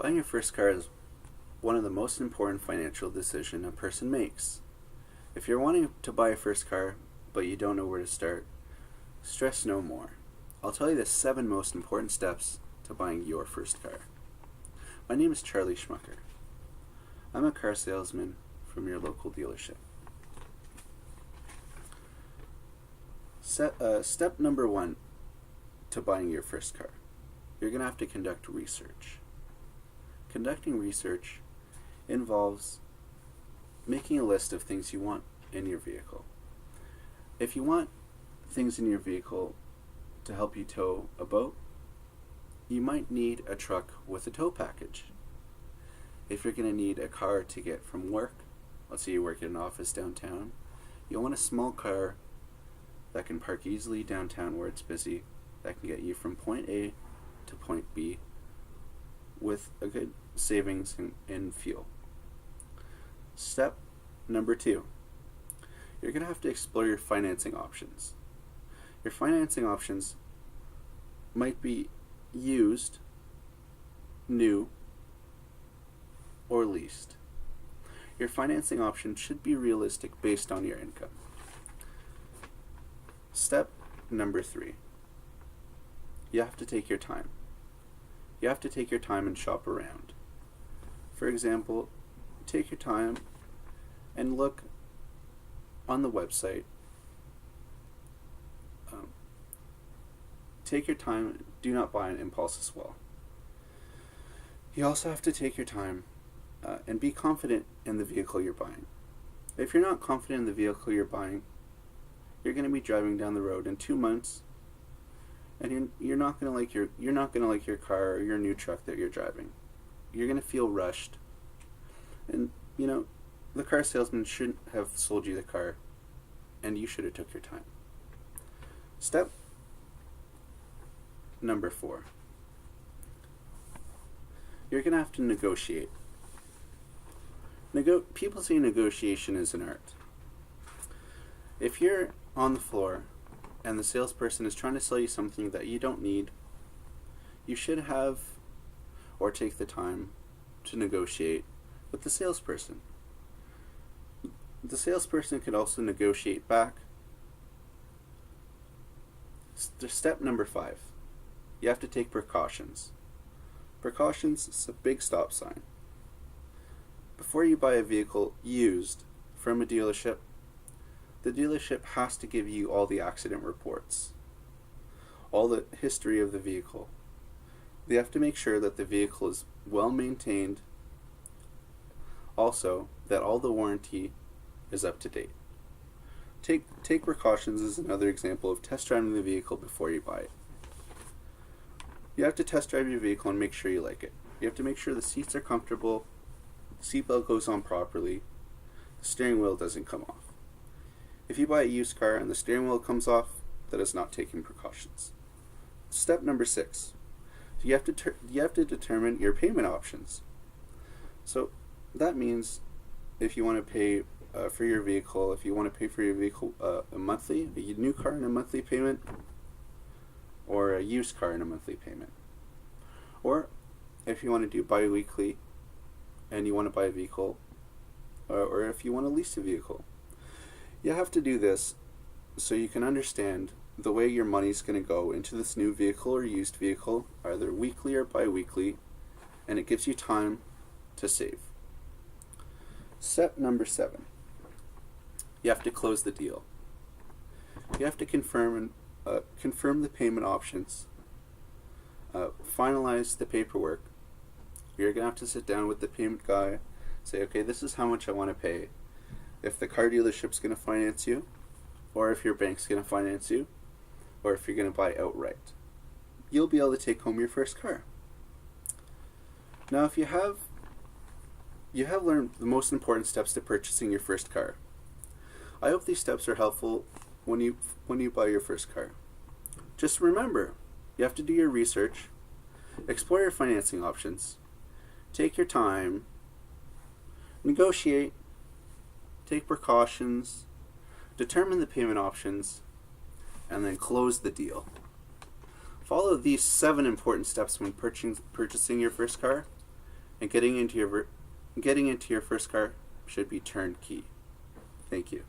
Buying your first car is one of the most important financial decisions a person makes. If you're wanting to buy a first car, but you don't know where to start, stress no more. I'll tell you the 7 most important steps to buying your first car. My name is Charlie Schmucker. I'm a car salesman from your local dealership. Step number 1 to buying your first car. You're going to have to conduct research. Conducting research involves making a list of things you want in your vehicle. If you want things in your vehicle to help you tow a boat, you might need a truck with a tow package. If you're going to need a car to get from work, let's say you work in an office downtown, you'll want a small car that can park easily downtown where it's busy, that can get you from point A to point B with a good savings in fuel. Step number 2, you're going to have to explore your financing options. Your financing options might be used, new, or leased. Your financing option should be realistic based on your income. Step number 3, you have to take your time. You have to take your time and shop around. For example, take your time and look on the website. Take your time, do not buy an impulse as well. You also have to take your time and be confident in the vehicle you're buying. If you're not confident in the vehicle you're buying, you're going to be driving down the road in 2 months, and you're not going to like your car or your new truck that you're driving. You're going to feel rushed, and the car salesman shouldn't have sold you the car, and you should have took your time. Step number 4, you're going to have to negotiate. People say negotiation is an art. If you're on the floor and the salesperson is trying to sell you something that you don't need, you should have or take the time to negotiate with the salesperson. The salesperson could also negotiate back. Step number 5, you have to take precautions. Precautions is a big stop sign. Before you buy a vehicle used from a dealership, the dealership has to give you all the accident reports, all the history of the vehicle. They have to make sure that the vehicle is well maintained, also that all the warranty is up to date. Take precautions is another example of test driving the vehicle before you buy it. You have to test drive your vehicle and make sure you like it. You have to make sure the seats are comfortable, the seatbelt goes on properly, the steering wheel doesn't come off. If you buy a used car and the steering wheel comes off, that is not taking precautions. Step number 6, you have to determine your payment options. So that means if you want to pay for your vehicle, a monthly, a new car in a monthly payment, or a used car in a monthly payment, or if you want to do bi-weekly and you want to buy a vehicle, or if you want to lease a vehicle. You have to do this so you can understand the way your money's going to go into this new vehicle or used vehicle, either weekly or bi-weekly, and it gives you time to save. Step number 7, you have to close the deal. You have to confirm the payment options, finalize the paperwork. You're going to have to sit down with the payment guy, say, okay, this is how much I want to pay. If the car dealership's going to finance you, or if your bank's going to finance you, or if you're going to buy outright, you'll be able to take home your first car. Now, if you have learned the most important steps to purchasing your first car. I hope these steps are helpful when you buy your first car. Just remember, you have to do your research, explore your financing options, take your time, negotiate, take precautions, determine the payment options, and then close the deal. Follow these 7 important steps when purchasing your first car, and getting into your first car should be turnkey. Thank you.